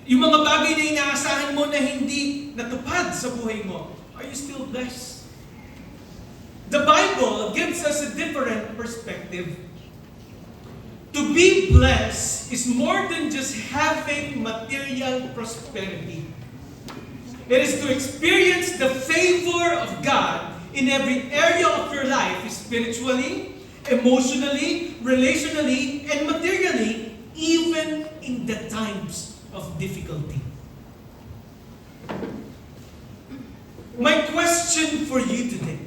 Yung mga bagay na inaasahan mo na hindi natupad sa buhay mo, are you still blessed? The Bible gives us a different perspective. To be blessed is more than just having material prosperity. It is to experience the favor of God in every area of your life, spiritually, emotionally, relationally, and materially, even in the times of difficulty. My question for you today,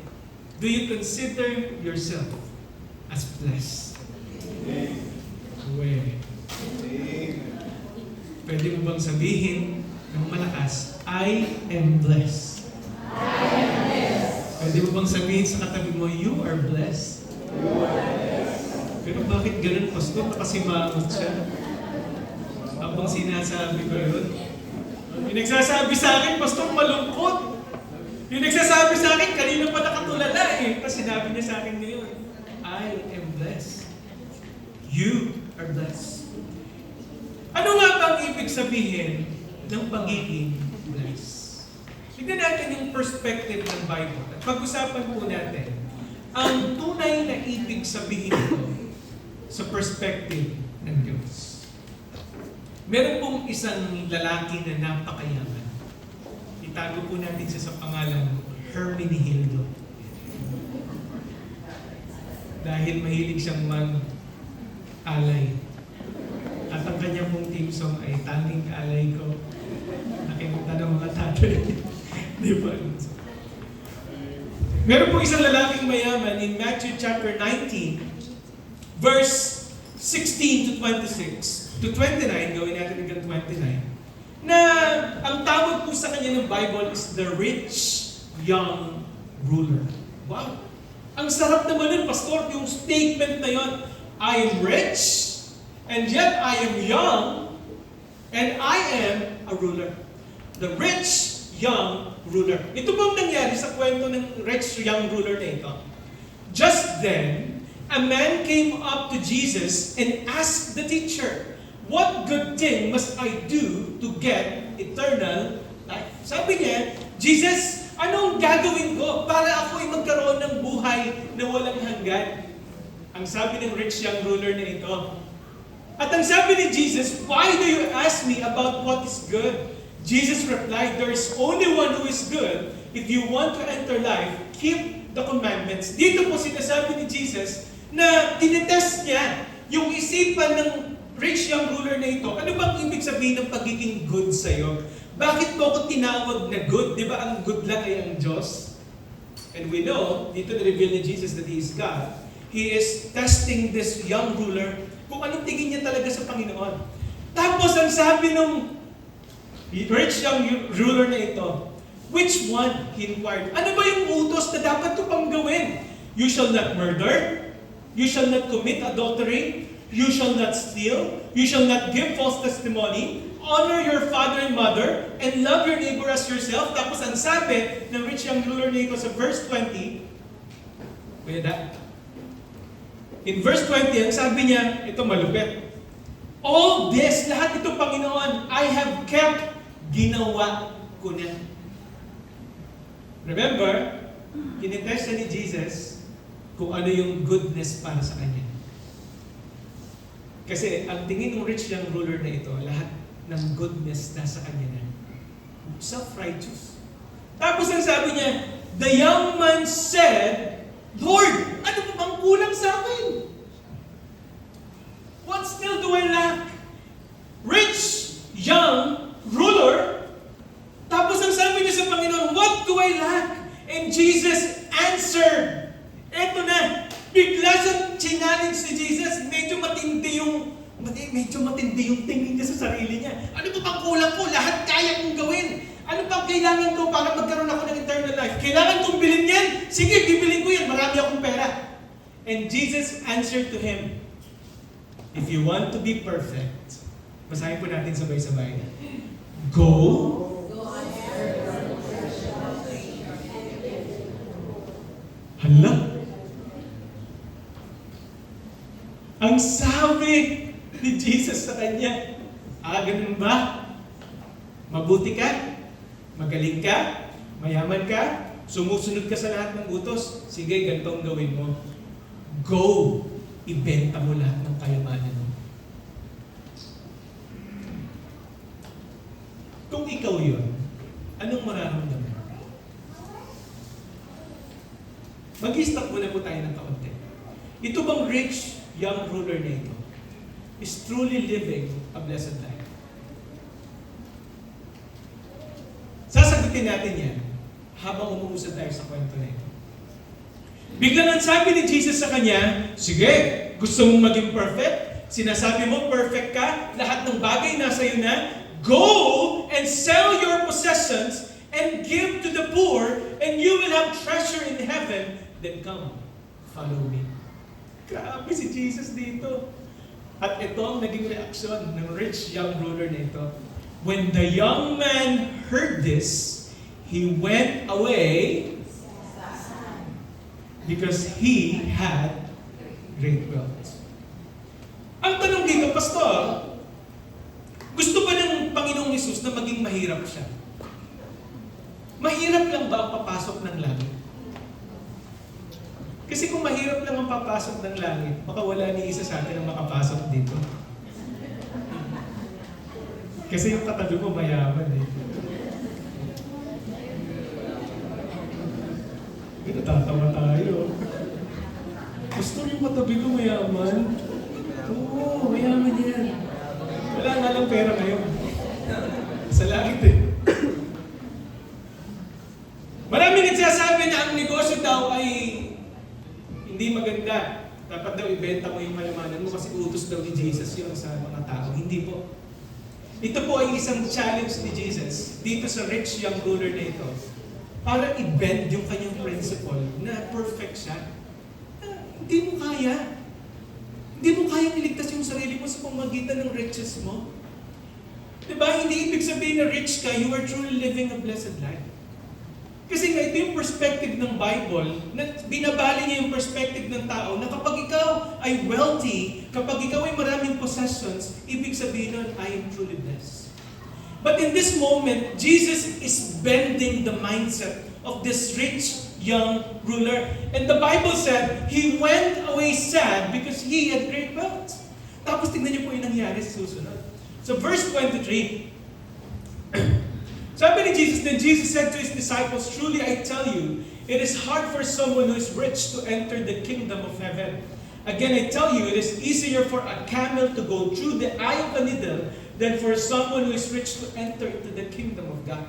do you consider yourself as blessed? Well, pwede mo bang sabihin ng malakas, I am blessed? Pwede mo bang sabihin sa katabi mo, you are blessed? Pero bakit ganun, Pastor? Nakasimangot siya. Habang sinasabi ko yun. Yung nagsasabi sa akin, Pastor, malungkot. Yung nagsasabi sa akin, kanina pa nakatulala eh. Kasi sinabi niya sa akin ngayon, I am blessed. You are blessed. Ano nga bang ibig sabihin ng pagiging blessed? Tignan natin yung perspective ng Bible. At pag-usapan po natin ang tunay na ibig sabihin nito sa perspective ng Diyos. Meron pong isang lalaki na napakayaman. Itago po natin siya sa pangalan Hermenegildo. Dahil mahilig siyang mag-alay. At ang kanyang pong team song ay Tanging Alay Ko. Nakikita ng mga tatay. Di ba? Meron pong isang lalaking mayaman in Matthew chapter 19, verse 16 to 26. To 29, gawin natin hanggang 29. Na ang tawag po sa kanya ng Bible is the rich young ruler. Wow! Ang sarap naman nun, Pastor, yung statement na yon. I am rich, and yet I am young, and I am a ruler. The rich young ruler. Ito bang nangyari sa kwento ng rich young ruler na ito? Just then, a man came up to Jesus and asked the teacher, what good thing must I do to get eternal life? Sabi niya, Jesus, anong gagawin ko para ako ay magkaroon ng buhay na walang hanggan? Ang sabi ng rich young ruler na ito. At ang sabi ni Jesus, why do you ask me about what is good? Jesus replied, there is only one who is good. If you want to enter life, keep the commandments. Dito po sinasabi ni Jesus na tinitest niya yung isipan ng rich young ruler na ito. Ano bang ibig sabihin ng pagiging good sa'yo? Bakit mo ako tinawag na good? Di ba ang good lang ay ang Diyos? And we know, dito na-reveal ni Jesus that He is God. He is testing this young ruler kung anong tingin niya talaga sa Panginoon. Tapos ang sabi ng rich young ruler na ito, which one? He inquired. Ano ba yung utos na dapat ko pang gawin? You shall not murder. You shall not commit adultery. You shall not steal. You shall not give false testimony. Honor your father and mother. And love your neighbor as yourself. Tapos ang sabi ng rich young ruler na ito sa verse 20, wait that. In verse 20, ang sabi niya, ito malupit. All this, lahat ito, Panginoon, I have kept, ginawa ko na. Remember, kinitest ni Jesus kung ano yung goodness para sa kanya. Kasi ang tingin ng rich young ruler na ito, lahat ng goodness nasa kanya na. Self-righteous. Tapos ang sabi niya, the young man said, Lord, ano pa bang kulang sa akin? What still do I lack? Rich, young, ruler. Tapos ang sabi niya sa Panginoon, what do I lack? And Jesus answered. Eto na, bigla siyang challenge si Jesus. Medyo matindi yung tingin niya sa sarili niya. Ano ba bang kulang ko? Lahat kaya kong gawin. Ano bang kailangan ko para magkaroon ako ng eternal life? Kailangan kong bilhin yan? Sige, bibilin ko yan. Marami akong pera. And Jesus answered to him, if you want to be perfect, basahin po natin sabay-sabay. Go. Hala. Ang sabi ni Jesus sa kanya, ganun ba? Mabuti ka, magaling ka, mayaman ka, sumusunod ka sa lahat ng utos. Sige, ganito ang gawin mo. Go! Ibenta mo lahat ng kayamanan mo. Kung ikaw yun, anong mararamdaman? Mag-stop muna po tayo ng kaunti. Ito bang rich young ruler na ito is truly living a blessed life? Sasagutin natin yan habang umuusad tayo sa kwento na ito. Biglang ang sabi ni Jesus sa kanya, sige, gusto mong maging perfect? Sinasabi mo perfect ka? Lahat ng bagay nasa iyo na? Go and sell your possessions and give to the poor and you will have treasure in heaven. Then come, follow me. Grabe si Jesus dito. At ito ang naging reaksyon ng rich young ruler na ito. When the young man heard this, he went away because he had great wealth. Ang tanong dito, Pastor, gusto ba ng Panginoong Hesus na maging mahirap siya? Mahirap lang ba ang papasok ng langit? Kasi kung mahirap lang ang papasok ng langit, baka wala ni isa sa atin ang makapasok dito. Kasi yung katabi mo mayaman eh. Natatawa tayo. Gusto yung katabi ko mayaman? Oo, mayaman yan. Wala nga lang pera ngayon. Sa langit eh. Maraming nagsasabi na ang negosyo daw ay hindi maganda. Dapat daw ibenta mo yung mayamanan mo kasi utos daw ni Jesus yun sa mga tao. Hindi po. Ito po ay isang challenge ni Jesus dito sa rich young ruler na ito para i-bend yung kanyang principle na perfect siya. Hindi mo kaya. Hindi mo kayang iligtas yung sarili mo sa pamamagitan ng riches mo. Diba? Hindi ibig sabihin na rich ka, you are truly living a blessed life. Kasi nga, ito yung perspective ng Bible, na binabali niya yung perspective ng tao, na kapag ikaw ay wealthy, kapag ikaw ay maraming possessions, ibig sabihin nun, I am truly blessed. But in this moment, Jesus is bending the mindset of this rich young ruler. And the Bible said, he went away sad because he had great wealth. Tapos tingnan niyo po yung nangyari sa susunod. So verse 23, sabi ni Jesus, then Jesus said to his disciples, truly I tell you, it is hard for someone who is rich to enter the kingdom of heaven. Again, I tell you, it is easier for a camel to go through the eye of a needle than for someone who is rich to enter into the kingdom of God.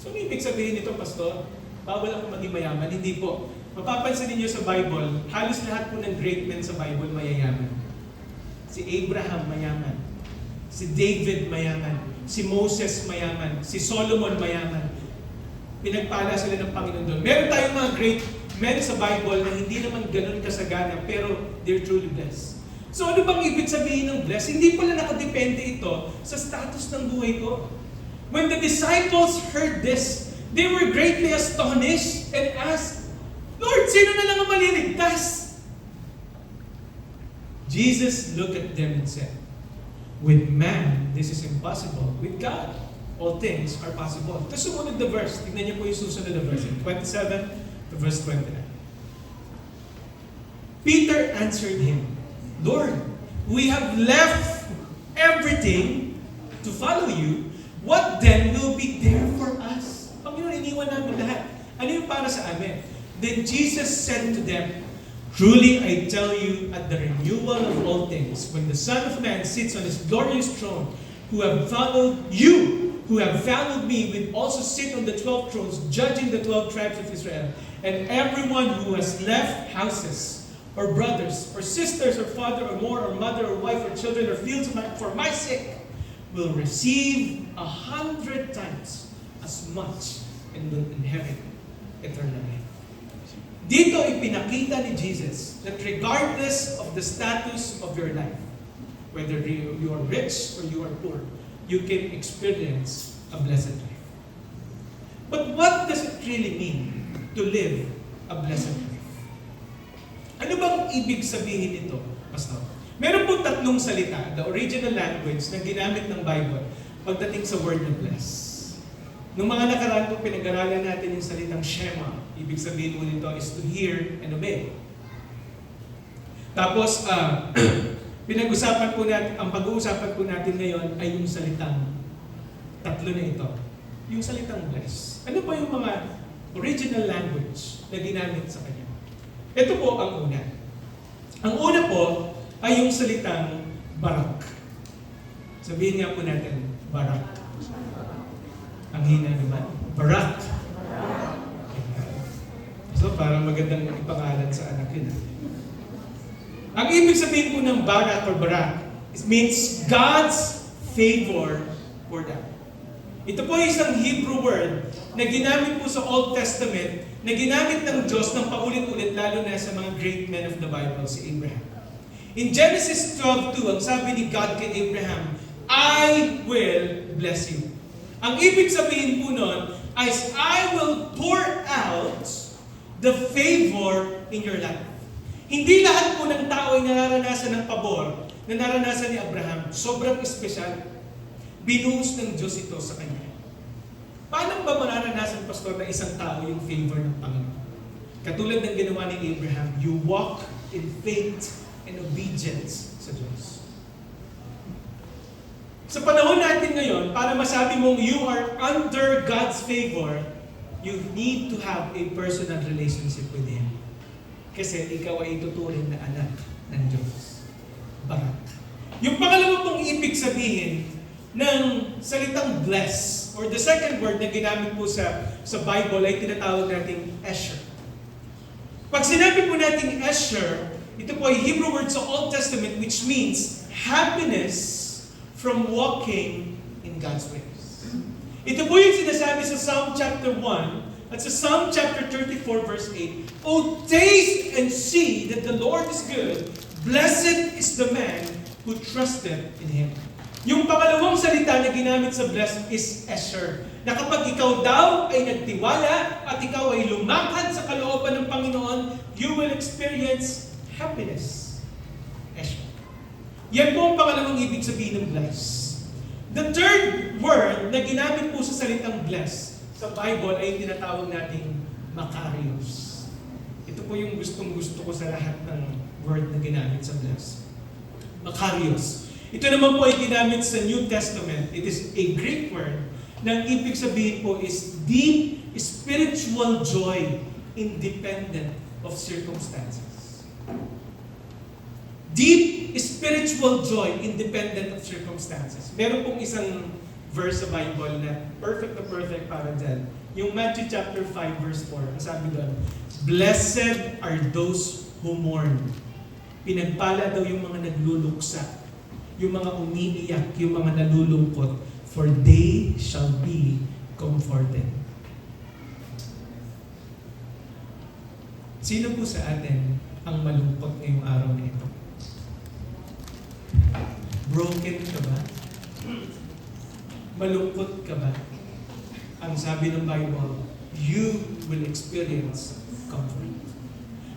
So, ibig sabihin nito, Pastor, bawal ako maging mayaman. Hindi po. Mapapansin niyo sa Bible, halos lahat po ng great men sa Bible mayayaman. Si Abraham mayaman. Si David mayaman. Si Moses mayaman. Si Solomon mayaman. Pinagpala sila ng Panginoon doon. Meron tayong mga great men sa Bible na hindi naman ganun kasagana, pero they're truly blessed. So ano bang ibig sabihin ng blessed? Hindi pala nakadepende ito sa status ng buhay ko. When the disciples heard this, they were greatly astonished and asked, Lord, sino na lang ang maliligtas? Jesus looked at them and said, with man, this is impossible. With God, all things are possible. Ito sumunod na verse. Tignan niyo po yung susunod na verse. 27 to verse 29. Peter answered him, Lord, we have left everything to follow you. What then will be there for us? Panginoon, iniwan namin lahat. Ano yung para sa amin? Then Jesus said to them, truly I tell you, at the renewal of all things, when the Son of Man sits on his glorious throne, who have followed you, who have followed me, will also sit on the 12 thrones, judging the 12 tribes of Israel. And everyone who has left houses, or brothers, or sisters, or father, or more, or mother, or wife, or children, or fields for my sake, will receive 100 times as much and will inherit eternal life. Dito ipinakita ni Jesus that regardless of the status of your life, whether you are rich or you are poor, you can experience a blessed life. But what does it really mean to live a blessed life? Ano bang ibig sabihin nito, Pastor? Meron po tatlong salita, the original language na ginamit ng Bible, pagdating sa word na bless. Nung mga nakaraan po, pinag-aralan natin yung salitang Shema. Ibig sabihin mo nito is to hear and obey. Tapos, pinag-usapan po natin, ang pag-uusapan po natin ngayon ay yung salitang tatlo na ito. Yung salitang bless. Ano ba yung mga original language na ginamit sa kanya? Ito po ang una. Ang una po ay yung salitang barak. Sabihin nga po natin, barak. Ang hina naman. Barak. So, parang magandang ipangalan sa anak yun. Ang ibig sabihin po ng barak or barak, it means God's favor for them. Ito po ay isang Hebrew word na ginamit po sa Old Testament, na ginamit ng Diyos ng paulit-ulit, lalo na sa mga great men of the Bible, si Abraham. In Genesis 12:2, ang sabi ni God kay Abraham, I will bless you. Ang ibig sabihin po nun is, I will pour out the favor in your life. Hindi lahat po ng tao ay nararanasan ng pabor na naranasan ni Abraham. Sobrang espesyal. Binuhos ng Diyos ito sa kanya. Paano ba mararanasan, Pastor, na isang tao yung favor ng Panginoon? Katulad ng ginawa ni Abraham, you walk in faith and obedience sa Diyos. Sa panahon natin ngayon, para masabi mong you are under God's favor, you need to have a personal relationship with Him. Kasi ikaw ay ituturing na anak ng Diyos. Barak. Yung pangalawa pong ibig sabihin ng salitang bless, or the second word na ginamit po sa Bible ay tinatawag nating Esher. Pag sinabi po nating Esher, ito po ay Hebrew word sa Old Testament which means happiness from walking in God's ways. Ito po yung sinasabi sa Psalm chapter 1 at sa Psalm chapter 34 verse 8. Oh, taste and see that the Lord is good. Blessed is the man who trusted in Him. Yung pangalawang salita na ginamit sa blessed is Esher. Na kapag ikaw daw ay nagtiwala at ikaw ay lumakad sa kalooban ng Panginoon, you will experience happiness. Esher. Yan po ang pangalawang ibig sabihin ng bless. The third word na ginamit po sa salitang bless sa Bible ay tinatawag nating Makarios. Ito po yung gustong-gusto ko sa lahat ng word na ginamit sa bless. Makarios. Ito naman po ay ginamit sa New Testament. It is a Greek word na ang ibig sabihin po is deep spiritual joy independent of circumstances. Deep spiritual joy independent of circumstances. Meron pong isang verse sa Bible na perfect para dyan. Yung Matthew chapter 5 verse 4. Ang sabi doon, blessed are those who mourn. Pinagpala daw yung mga nagluluksa, yung mga umiiyak, yung mga nalulungkot, for they shall be comforted. Sino po sa atin ang malungkot ngayong araw na ito? Broken ka ba? Malungkot ka ba? Ang sabi ng Bible, you will experience comfort.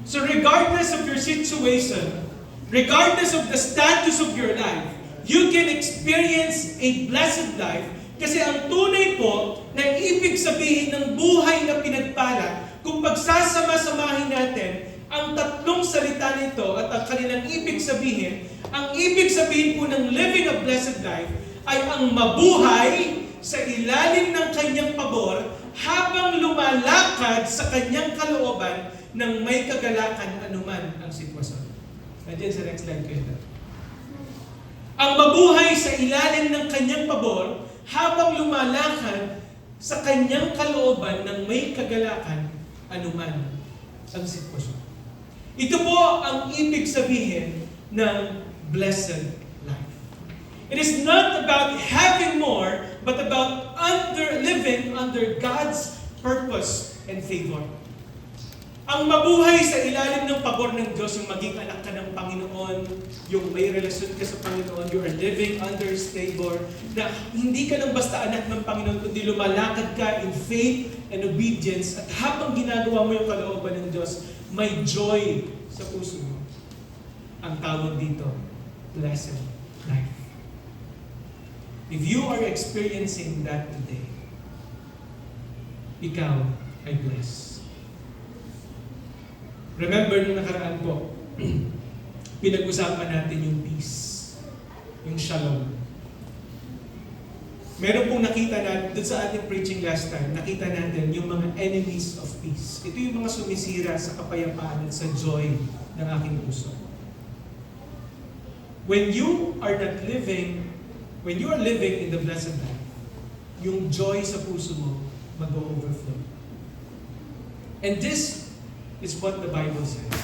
So regardless of your situation, regardless of the status of your life, you can experience a blessed life kasi ang tunay po na ibig sabihin ng buhay na pinagpala, kung pagsasama-samahin natin ang tatlong salita nito at ang kanilang ibig sabihin, ang ibig sabihin po ng living a blessed life ay ang mabuhay sa ilalim ng kanyang pabor habang lumalakad sa kanyang kalooban ng may kagalakan anuman ang sitwasyon. Nandiyan sa next slide ko ito. Ang mabuhay sa ilalim ng kanyang pabor habang lumalakad sa kanyang kalooban ng may kagalakan anuman ang sitwasyon. Ito po ang ibig sabihin ng blessed life. It is not about having more, but about living under God's purpose and favor. Ang mabuhay sa ilalim ng pabor ng Diyos, yung maging anak ka ng Panginoon, yung may relasyon ka sa Panginoon, you are living under His favor, na hindi ka lang basta anak ng Panginoon, kundi lumalakad ka in faith and obedience, at habang ginagawa mo yung kalooban ng Diyos, may joy sa puso mo. Ang tawag dito, blessed life. If you are experiencing that today, ikaw ay blessed. Remember nung nakaraan po, pinag-usapan natin yung peace, yung shalom. Meron pong nakita natin, doon sa ating preaching last time, nakita natin yung mga enemies of peace. Ito yung mga sumisira sa kapayapaan at sa joy ng aking puso. When you are living in the blessed life, yung joy sa puso mo mag-overflow. And this is what the Bible says.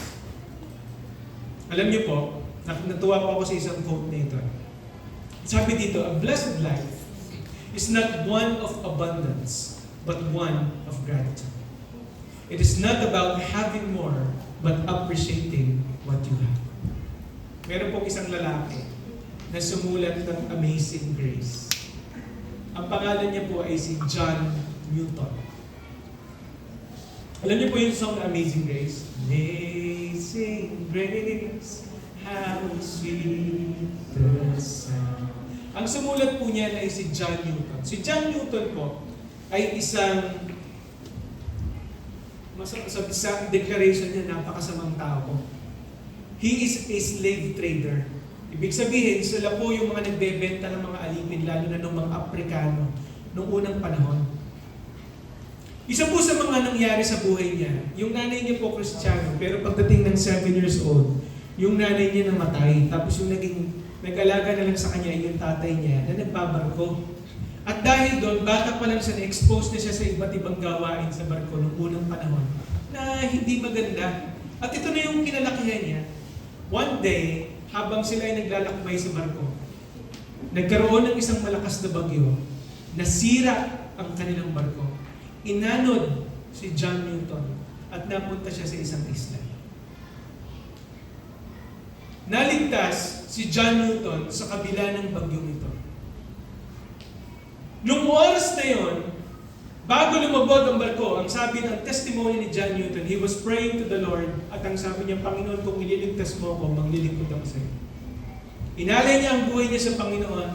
Alam niyo po, natuwa po ako sa isang quote na ito. Sabi dito, a blessed life is not one of abundance, but one of gratitude. It is not about having more, but appreciating what you have. Meron pong isang lalaki na sumulat ng Amazing Grace. Ang pangalan niya po ay si John Newton. Alam niyo po yung song na Amazing Grace? Amazing Grace, how sweet the sound. Ang sumulat po niya ay si John Newton. Si John Newton po ay isang, sa declaration niya, napakasamang tao po. He is a slave trader. Ibig sabihin, sila po yung mga nagbebenta ng mga alipin, lalo na ng mga Aprikano, noong unang panahon. Isa po sa mga nangyari sa buhay niya, yung nanay niya po Kristiyano, pero pagdating ng 7 years old, yung nanay niya namatay, tapos yung nag-alaga na lang sa kanya yung tatay niya na nagbabarko. At dahil doon, bata pa lang siya, na-expose na siya sa iba't ibang gawain sa barko noong unang panahon na hindi maganda. At ito na yung kinalakihan niya. One day, habang sila ay naglalakbay sa barko, nagkaroon ng isang malakas na bagyo, nasira ang kanilang barko. Inanod si John Newton at napunta siya sa isang isla. Naligtas si John Newton sa kabila ng bagyong ito. Noong oras na yon, bago lumabog ang barko, ang sabi ng testimony ni John Newton, he was praying to the Lord, at ang sabi niya, Panginoon, kung ililigtas mo ako, maglilingkod ako sa iyo. Inalay niya ang buhay niya sa Panginoon,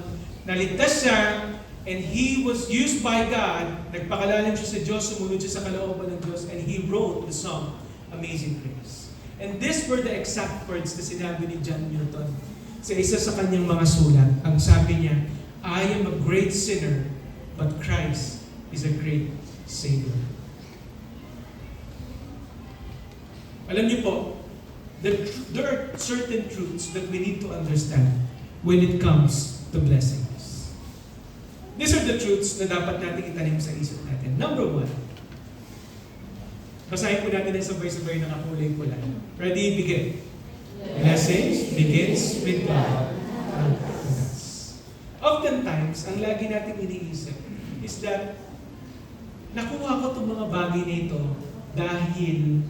naligtas siya, and he was used by God, nagpakalalim siya sa Diyos, sumunod siya sa kalooban ng Diyos, and he wrote the song, Amazing Grace. And these were the exact words na sinabi ni John Newton sa isa sa kanyang mga sulat. Ang sabi niya, I am a great sinner, but Christ is a great Savior. Alam niyo po, there are certain truths that we need to understand when it comes to blessings. These are the truths na dapat natin itanim sa isip natin. Number 1, basahin po natin ang sabay-sabay na kakulay pula. Ready? Begin. Blessings begins with God. Oftentimes, ang lagi natin iniisip is that nakuha ko itong mga bagay na ito dahil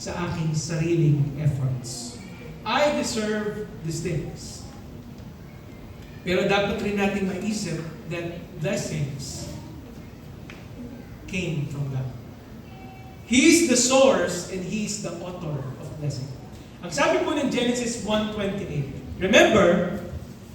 sa aking sariling efforts. I deserve these things. Pero dapat rin natin maisip that blessings came from God. He is the source and He is the author of blessing. Ang sabi po ng Genesis 1:28, remember,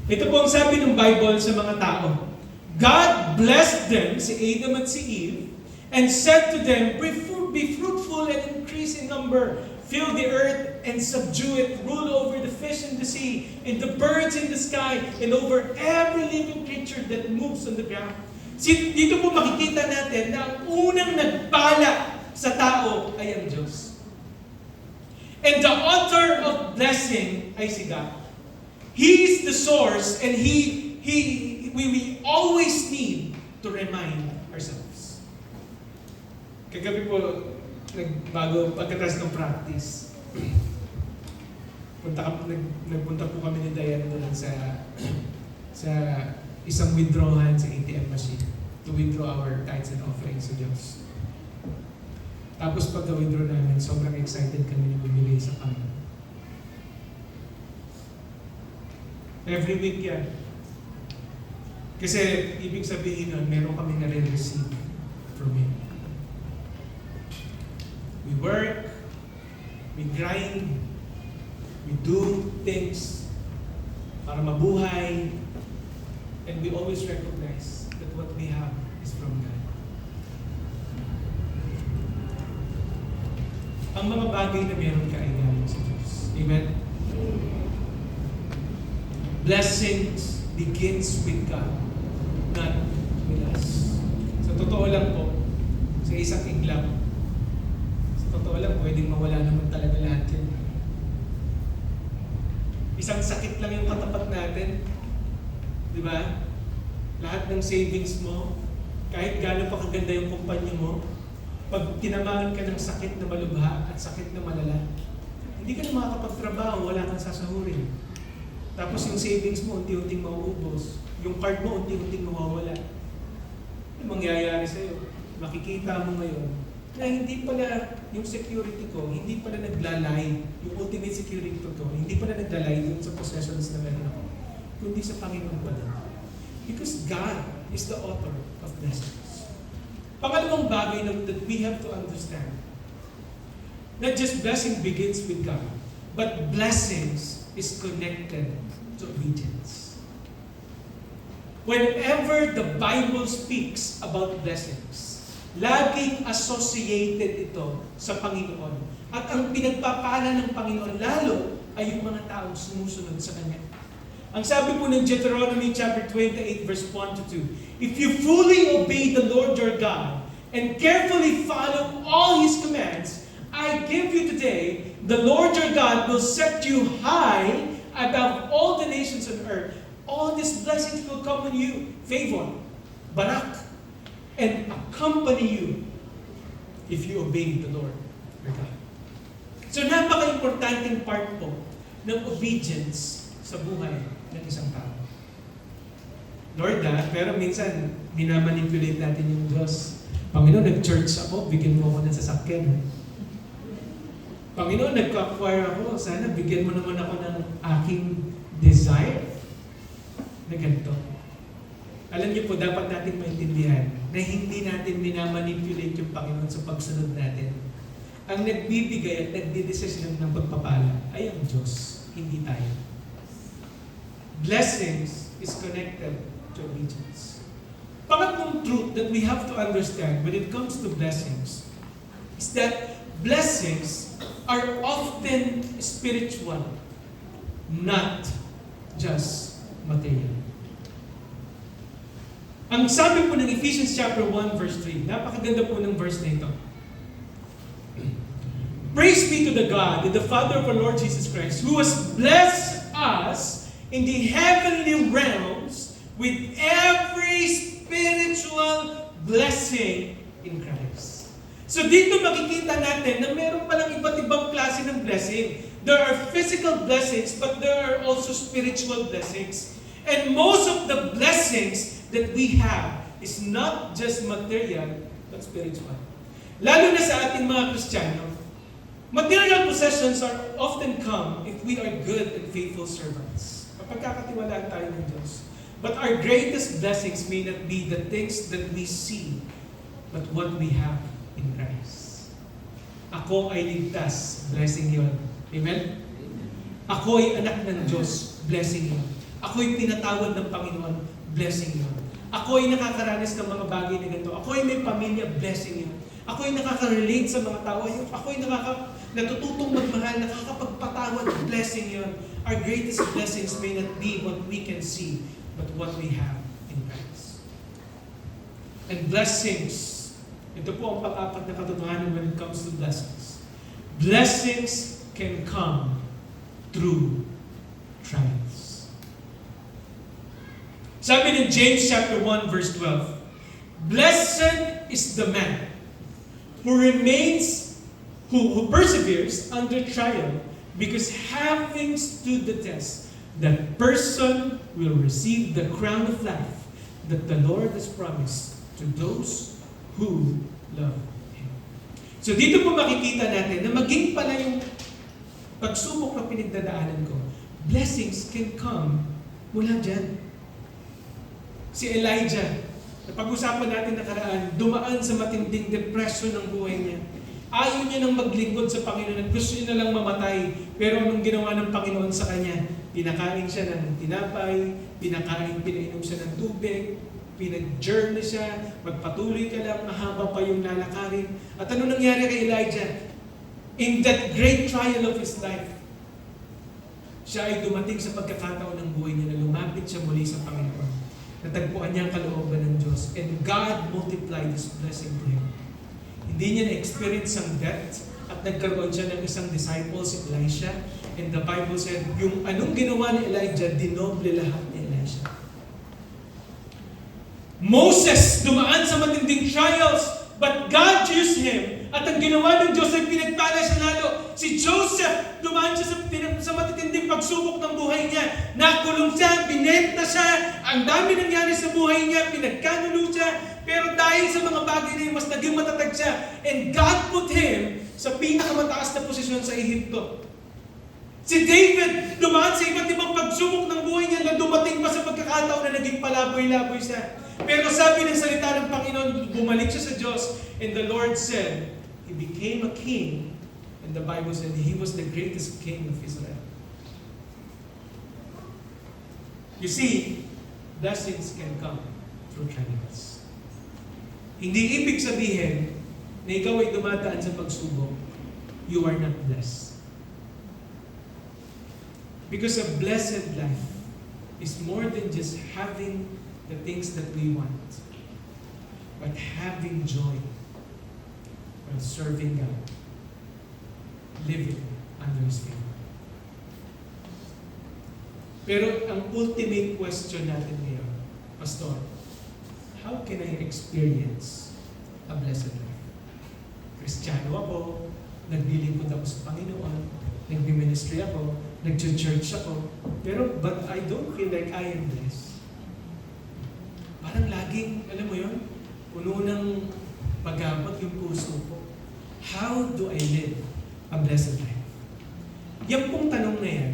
ito po ang sabi ng Bible sa mga tao. God blessed them, si Adam at si Eve, and said to them, be fruitful and increase in number, fill the earth and subdue it, rule over the fish in the sea, and the birds in the sky, and over every living creature that moves on the ground. Dito po makikita natin na ang unang nagpala sa tao ay ang Diyos. And the author of blessing ay si God. He is the source, and we always need to remind ourselves. Kagabi po, pagkatapos ng practice, nagpunta po kami ni Diane doon sa isang withdrawal sa ATM machine to withdraw our tithes and offerings sa Diyos. Tapos pagka-withdraw namin, sobrang excited kami na bumili sa Panginoon. Every week yan. Kasi ibig sabihin nun, meron kami nare-receive from Him. We work, we grind, we do things para mabuhay, And we always recognize that what we have is from God. Ang mga bagay na meron ka ay galing sa Diyos. Amen? Blessings begins with God, not with us. Sa totoo lang po, sa isang iglap, sa totoo lang, pwedeng mawala naman talaga lahat yan. Isang sakit lang yung katapat natin. Di ba? Lahat ng savings mo, kahit gaano pa kaganda yung kumpanya mo, pag tinamaan ka ng sakit na malubha at sakit na malala, hindi ka na makakapagtrabaho, wala kang sasahurin. Tapos yung savings mo, unti-unting mauubos. Yung card mo, unti-unting mawawala. Ano mangyayari sa'yo? Makikita mo ngayon na hindi pala yung security ko, hindi pala naglalay, yung ultimate security ko, hindi pala naglalay dun sa possessions na meron ako, kundi sa Panginoon pala. Because God is the author of blessings. Pangalawang bagay that we have to understand, not just blessing begins with God, but blessings is connected to obedience. Whenever the Bible speaks about blessings, laging associated ito sa Panginoon. At ang pinagpapala ng Panginoon lalo ay yung mga taong sumusunod sa Kanya. Ang sabi po ng Deuteronomy chapter 28 verse 1 to 2, if you fully obey the Lord your God and carefully follow all His commands, I give you today, the Lord your God will set you high above all the nations on earth. All these blessings will come on you, favor, barak, and accompany you if you obey the Lord your God. So napaka-importanting part po ng obedience sa buhay ng isang tao. Lord pero minsan minamanipulate natin yung Diyos. Panginoon, nag-church ako, bigyan mo ako ng sasakyan. Panginoon, nag-acquire ako, sana bigyan mo naman ako ng aking desire na ganito. Alam niyo po, dapat natin maintindihan na hindi natin minamanipulate yung Panginoon sa pagsunod natin. Ang nagbibigay at nagdidesisyon ng pagpapala ay ang Diyos, hindi tayo. Blessings is connected to obedience. Pangatlong truth that we have to understand when it comes to blessings is that blessings are often spiritual, not just material. Ang sabi po ng Ephesians chapter 1 verse 3, napakaganda po ng verse na ito. Praise be to the God and the Father of our Lord Jesus Christ, who has blessed us in the heavenly realms with every spiritual blessing in Christ. So dito makikita natin na meron palang iba't ibang klase ng blessing. There are physical blessings, but there are also spiritual blessings. And most of the blessings that we have is not just material, but spiritual. Lalo na sa ating mga Kristiyano, material possessions are often come if we are good and faithful servants. Kapagkakatiwalaan tayo ng Diyos. But our greatest blessings may not be the things that we see, but what we have in Christ. Ako ay ligtas, blessing yun. Amen? Ako ay anak ng Diyos, blessing yun. Ako ay pinatawad ng Panginoon, blessing yun. Ako ay nakakaranas ng mga bagay na ganito. Ako ay may pamilya, blessing yun. Ako ay nakaka-relate sa mga tao. Ako ay natututong magmahal, nakakapagpatawad, blessing yun. Our greatest blessings may not be what we can see, but what we have in Christ. And blessings, ito po ang pang-apat na katotohanan when it comes to blessings. Blessings can come through trials. Sabi in James chapter 1 verse 12, blessed is the man who perseveres under trial, because having stood the test, that person will receive the crown of life that the Lord has promised to those who love Him. So dito po makikita natin na maging pala yung pagsubok na pinagdadaanan ko, blessings can come mula dyan. Si Elijah, napag-usapan natin nakaraan, dumaan sa matinding depression ng buhay niya. Ayaw niya nang maglingkod sa Panginoon at gusto niya na lang mamatay. Pero anong ginawa ng Panginoon sa kanya? Pinakain siya ng tinapay, pinakain, pinainom siya ng tubig, pinag-journey siya, magpatuloy ka lang, mahaba pa yung lalakarin. At ano nangyari kay Elijah? In that great trial of his life, siya ay dumating sa pagkakataon ng buhay niya na lumapit siya muli sa Panginoon. Natagpuan niya ang kalooban ng Diyos. And God multiplied His blessing to him. Hindi niya na-experience ang death at nagkaroon siya ng isang disciple, si Elisha. And the Bible said, yung anong ginawa ni Elijah, dinoble lahat ni Elisha. Moses dumaan sa matinding trials, but God used him. At ang ginawa ng Diyos ay pinagpala siya lalo. Si Joseph, dumaan siya sa matitinding pagsubok ng buhay niya. Nakulong siya, binenta siya, ang dami nangyari sa buhay niya, pinagkanulo siya. Pero dahil sa mga bagay na yun, mas naging matatag siya. And God put him sa pinakamataas na posisyon sa Ehipto. Si David, dumaan sa iba't ibang pagsubok ng buhay niya na dumating pa sa pagkakataon na naging palaboy-laboy siya. Pero sabi ng salita ng Panginoon, bumalik siya sa Diyos, and the Lord said, he became a king, and the Bible said he was the greatest king of Israel. You see, blessings can come through trials. Hindi ibig sabihin na ikaw ay dumadaan sa pagsubok, you are not blessed. Because a blessed life is more than just having the things that we want, but having joy while serving God, living under His favor. Pero ang ultimate question natin ngayon, Pastor, how can I experience a blessed life? Kristiyano ako, naglilingkod ako sa Panginoon, nagbi-ministry ako, nag-church ako, but I don't feel like I am blessed. Parang laging, alam mo yun, puno ng pagabot yung puso ko. How do I live a blessed life? Yung pong tanong na yan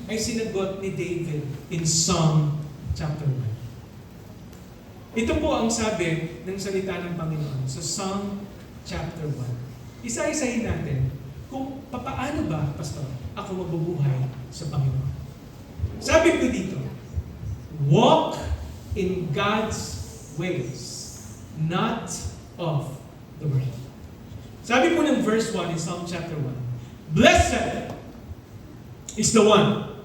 ay sinagot ni David in Psalm chapter 1. Ito po ang sabi ng salita ng Panginoon sa Psalm chapter 1. Isa-isahin natin kung papaano ba, Pastor, ako mabubuhay sa Panginoon. Sabi ko dito, walk in God's ways, not of the world. Sabi po ng verse 1 in Psalm chapter 1, blessed is the one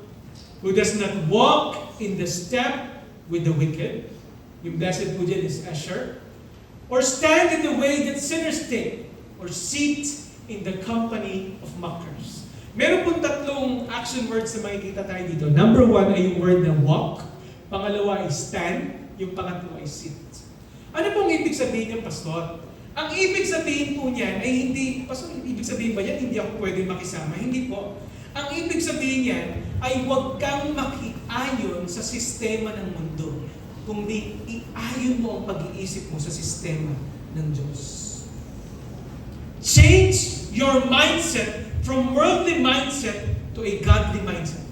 who does not walk in the step with the wicked. Yung blessed po dyan is Asher. Or stand in the way that sinners take, or sit in the company of mockers. Meron pong tatlong action words na makikita tayo dito. Number 1 ay yung word na walk. Pangalawa ay stand. Yung pangatlo ay sit. Ano pong ibig sabihin ng Pastor? Ang ibig sabihin po niyan ay hindi, Pastor, ibig sabihin ba yan, hindi ako pwede makisama? Hindi po. Ang ibig sabihin niyan ay huwag kang makiayon sa sistema ng mundo, kundi iayon mo ang pag-iisip mo sa sistema ng Diyos. Change your mindset from worldly mindset to a godly mindset.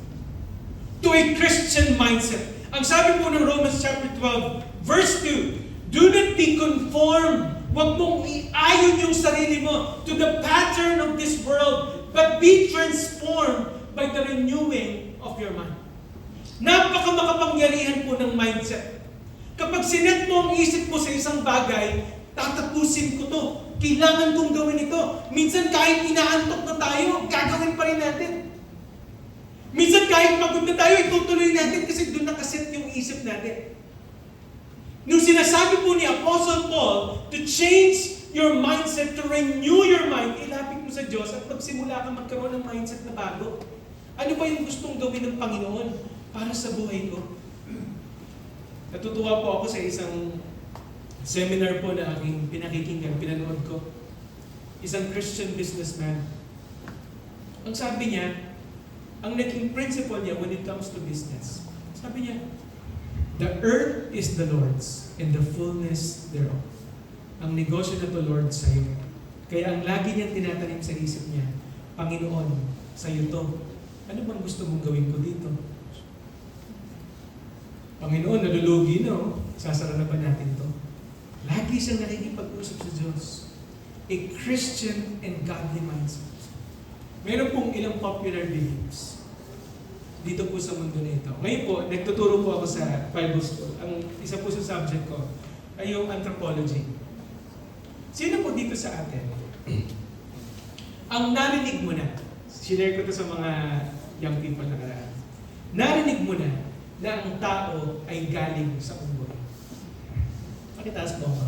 To a Christian mindset. Ang sabi po ng Romans chapter 12, verse 2, do not be conformed. Huwag mong iayon yung sarili mo to the pattern of this world, but be transformed by the renewing of your mind. Napaka-makapangyarihan po ng mindset. Kapag sinet mo ang isip mo sa isang bagay, tatapusin ko to. Kailangan kong gawin ito. Minsan kahit inaantok na tayo, gagawin pa rin natin. Minsan kahit pagod na tayo, itutuloy natin kasi doon nakaset yung isip natin. Nung sinasabi po ni Apostle Paul to change your mindset, to renew your mind, ilapit mo sa Diyos at magsimula ka magkaroon ng mindset na bago. Ano ba yung gustong gawin ng Panginoon para sa buhay ko? Natutuwa po ako sa isang seminar po na aking pinakikinggan, pinanood ko. Isang Christian businessman. Ang sabi niya, ang naging principle niya when it comes to business, sabi niya, the earth is the Lord's and the fullness thereof. Ang negosyo na to, Lord, sa'yo. Kaya ang lagi niyang tinatanim sa isip niya, Panginoon, sa'yo to. Ano bang gusto mong gawin ko dito? Panginoon, nalulugi na, sasara na ba natin to? Lagi siyang nakikipag-usap sa Diyos. A Christian and godly mindset. Meron pong ilang popular beliefs. dito po sa mundo na ito. Ngayon po, nagtuturo po ako sa Bible School. Ang isa po sa subject ko ay yung anthropology. Sino po dito sa atin? Ang narinig mo na, sinare ko to sa mga young people na karaan. Narinig mo na ang tao ay galing sa unggoy. Pakitaas mo ako.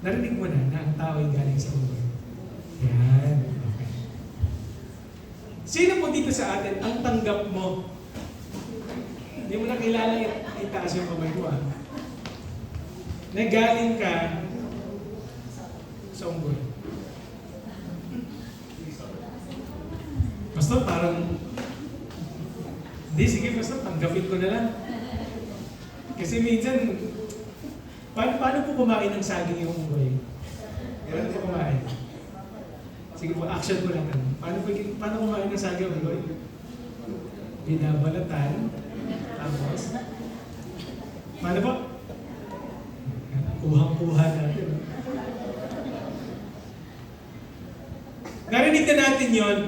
Narinig mo na ang tao ay galing sa unggoy. Yan. Okay. Sino po dito sa atin ang tanggap mo? Hindi mo na kilala itaas yung kamay mo, na galing ka sa unggoy. Pastor, parang hindi, sige pastor, tanggapin ko na lang. Kasi minsan, paano po kumain ng saging yung unggoy? Paano po kumain? Sige po, action ko lang. Paano kumain ng saging yung unggoy? Binabalatan. Tapos, paano po? Kuhang-kuha natin. Narinig na natin yon.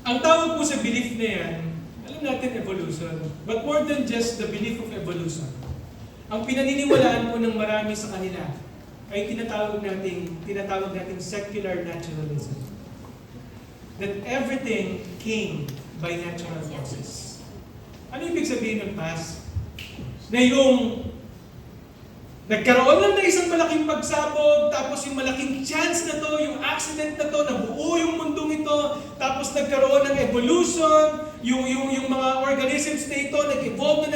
Ang tawag po sa belief na yan, alam natin evolution. But more than just the belief of evolution, ang pinaniniwalaan po ng marami sa kanila ay tinatawag nating secular naturalism. That everything came by natural forces. Ano ibig sabihin ng past? Na yung nagkaroon lang na isang malaking pagsabog, tapos yung malaking chance na to, yung accident na to, nabuo yung mundong ito, tapos nagkaroon ng evolution, yung mga organisms na ito, nag-evolve,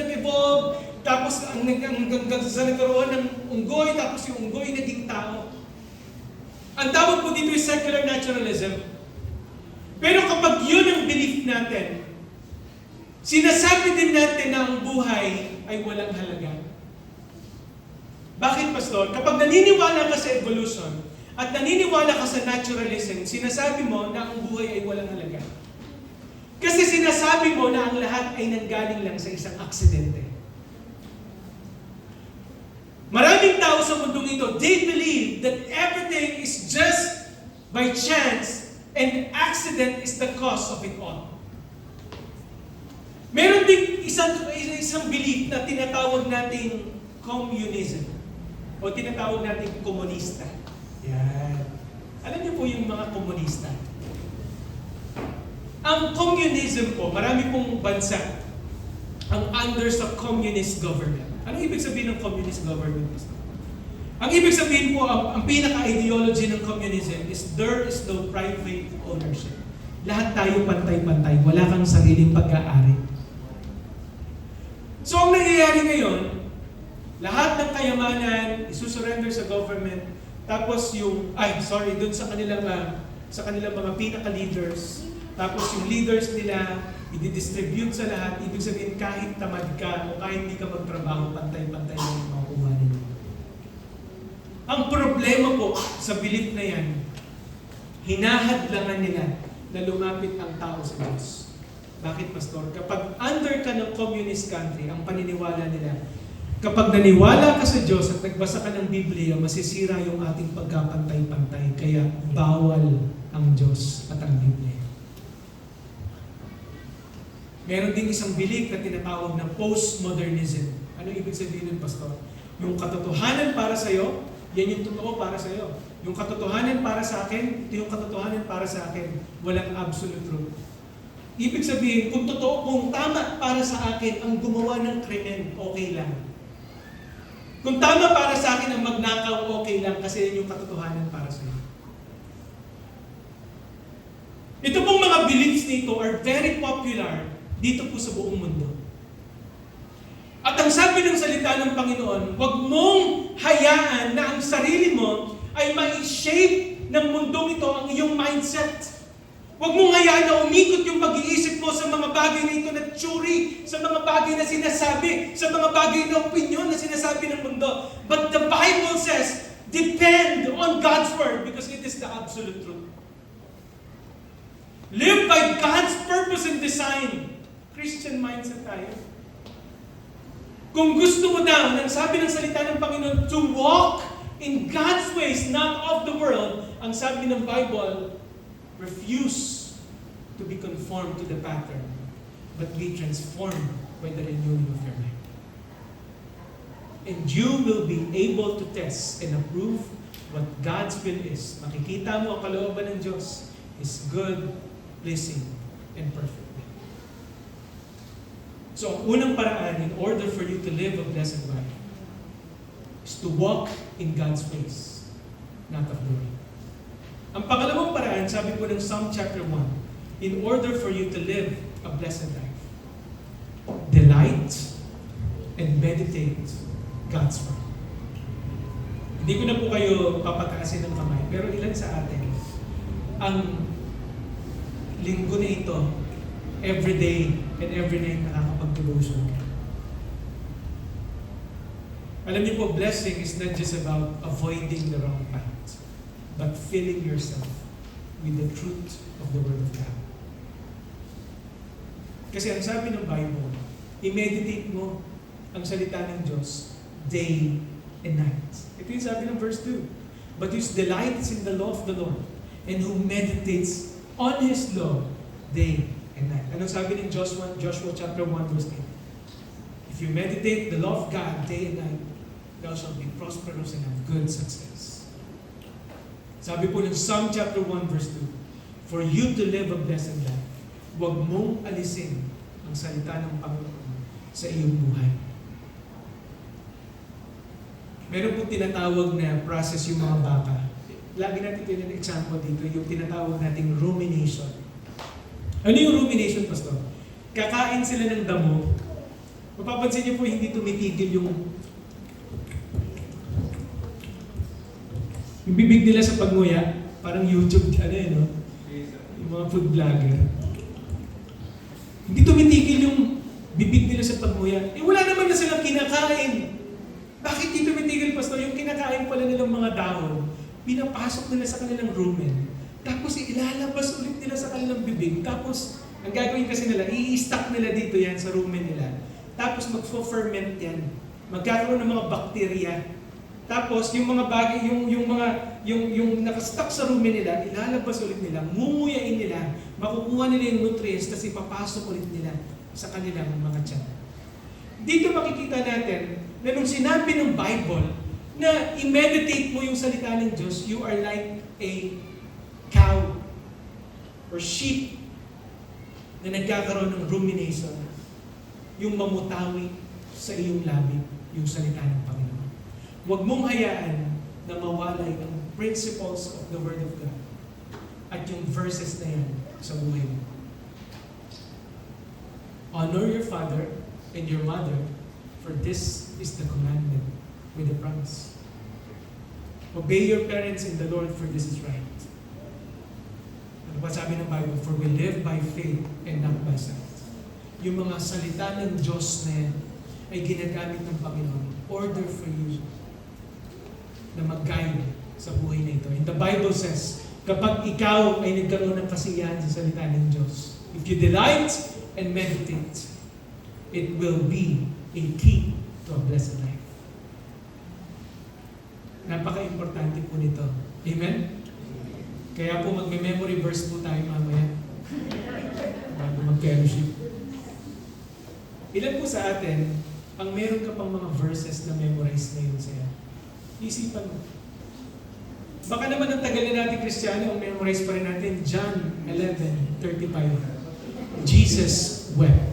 tapos hanggang sa nagkaroon ng unggoy, tapos yung unggoy naging tao. Ang tawag po dito ay secular naturalism. Pero kapag yun ang belief natin, sinasabi din natin na ang buhay ay walang halaga. Bakit, Pastor? Kapag naniniwala ka sa evolution at naniniwala ka sa naturalism, sinasabi mo na ang buhay ay walang halaga. Kasi sinasabi mo na ang lahat ay nanggaling lang sa isang aksidente. Maraming tao sa mundong ito, they believe that everything is just by chance and accident is the cause of it all. Meron ding isang belief na tinatawag nating communism. O tinatawag natin komunista. Yan. Alam niyo po yung mga komunista. Ang communism po, marami pong bansa ang under sa communist government. Ano ibig sabihin ng communist government? Ang ibig sabihin po, ang pinaka-ideology ng communism is there is no private ownership. Lahat tayo pantay-pantay. Wala kang sariling pag-aari. So ang nangyayari ngayon, lahat ng kayamanan isusurrender sa government, tapos dun sa kanilang mga pinaka-leaders, tapos yung leaders nila i-distribute sa lahat. Ibig sabihin kahit tamad ka o kahit hindi ka magtrabaho, pantay-pantay lang yung makukuha nila. Ang problema po sa belief na yan, hinahadlangan nila na lumapit ang tao sa Diyos. Bakit, Pastor? Kapag under ka ng communist country, ang paniniwala nila, kapag naniwala ka sa Diyos at nagbasa ka ng Biblia, masisira yung ating pagkapantay-pantay. Kaya bawal ang Diyos at ang Biblia. Meron din isang belief na tinatawag na postmodernism. Ano ibig sabihin ng Pastor? Yung katotohanan para sa'yo, yan yung totoo para sa'yo. Yung katotohanan para sa akin, ito yung katotohanan para sa akin. Walang absolute truth. Ibig sabihin, kung totoo, kung tama para sa akin, ang gumawa ng krimen, okay lang. Kung tama para sa akin ang magnakaw, okay lang kasi yan yung katotohanan para sa iyo. Ito pong mga beliefs nito are very popular dito po sa buong mundo. At ang sabi ng salita ng Panginoon, huwag mong hayaan na ang sarili mo ay ma-shape ng mundong ito ang iyong mindset. Huwag mong hayaan na umikot yung pag-iisip mo sa mga bagay na ito na tsuri, sa mga bagay na sinasabi, sa mga bagay na opinion na sinasabi ng mundo. But the Bible says, depend on God's Word because it is the absolute truth. Live by God's purpose and design. Christian mindset tayo. Kung gusto mo daw, nang sabi ng salita ng Panginoon, to walk in God's ways, not of the world, ang sabi ng Bible, refuse to be conformed to the pattern. but be transformed by the renewing of your mind. And you will be able to test and approve what God's will is. Makikita mo ang kalooban ng Diyos is good, pleasing, and perfect. So, ang unang paraan in order for you to live a blessed life is to walk in God's ways, not of glory. Ang pangalawang paraan, sabi po ng Psalm chapter 1, in order for you to live a blessed life, delight and meditate God's word. Hindi ko na po kayo papataasin ng kamay, pero ilan sa atin, ang linggo na ito, every day and every night nakakapag-devotion ka. Alam niyo po, blessing is not just about avoiding the wrong path, but filling yourself with the truth of the Word of God. Kasi ang sabi ng Bible, i-meditate mo ang salita ng Diyos day and night. Ito yung sabi ng verse 2. But whose delight is in the law of the Lord, and who meditates on His law day and night. Anong sabi ng Joshua chapter 1 verse 8? If you meditate the law of God day and night, thou shalt be prosperous and have good success. Sabi po ng Psalm chapter 1 verse 2, for you to live a blessed life, huwag mong alisin ang salita ng Panginoon sa iyong buhay. Meron po tinatawag na process yung mga baka. Lagi natin ito yung example dito, yung tinatawag nating rumination. Ano yung rumination, Pastor? Kakain sila ng damo. Mapapansin niyo po, hindi tumitigil yung bibig nila sa pagnguya. Parang YouTube, no? Yung mga food vlogger. Hindi tumitigil yung bibig nila sa pagnguya. Wala naman na silang kinakain. Bakit di tumitigil, Pastor? Yung kinakain pala nilang mga dahon, pinapasok nila sa kanilang rumen. Tapos ilalabas ulit nila sa kanilang bibig. Tapos, ang gagawin kasi nila, i-stack nila dito yan sa rumen nila. Tapos magfo-ferment yan. Magkakaroon ng mga bakterya. Tapos, yung mga bagay, yung nakastack sa rumen nila, ilalabas ulit nila, mumuyain nila, makukuha nila yung nutrients, kasi papasok ulit nila sa kanilang mga tiyan. Dito makikita natin na nung sinabi ng Bible na i-meditate mo yung salita ng Diyos, you are like a cow or sheep na nagkakaroon ng rumination, yung mamutawi sa iyong labi, yung salita ng Panginoon. Huwag mong hayaan na mawalay ang principles of the Word of God at yung verses na yan sa buhay mo. Honor your father and your mother, for this is the commandment with a promise. Obey your parents in the Lord, for this is right. Ano ba sabi ng Bible? For we live by faith and not by sight. Yung mga salita ng Diyos na yan ay ginagamit ng Panginoon. Order for you na mag-guide sa buhay na ito. And the Bible says, kapag ikaw ay nagkaroon ng kasiyahan sa salita ng Diyos, if you delight and meditate, it will be a key to a blessed life. Napaka-importante po nito. Amen? Kaya po magme-memory verse po tayo mamaya. Bago mag-fellowship. Ilan po sa atin, ang meron ka pang mga verses na memorize ngayon sa'yo? Isipan mo. Baka naman ang tagal na natin Kristiyano, ang memorize pa rin natin, John 11:35. Jesus wept.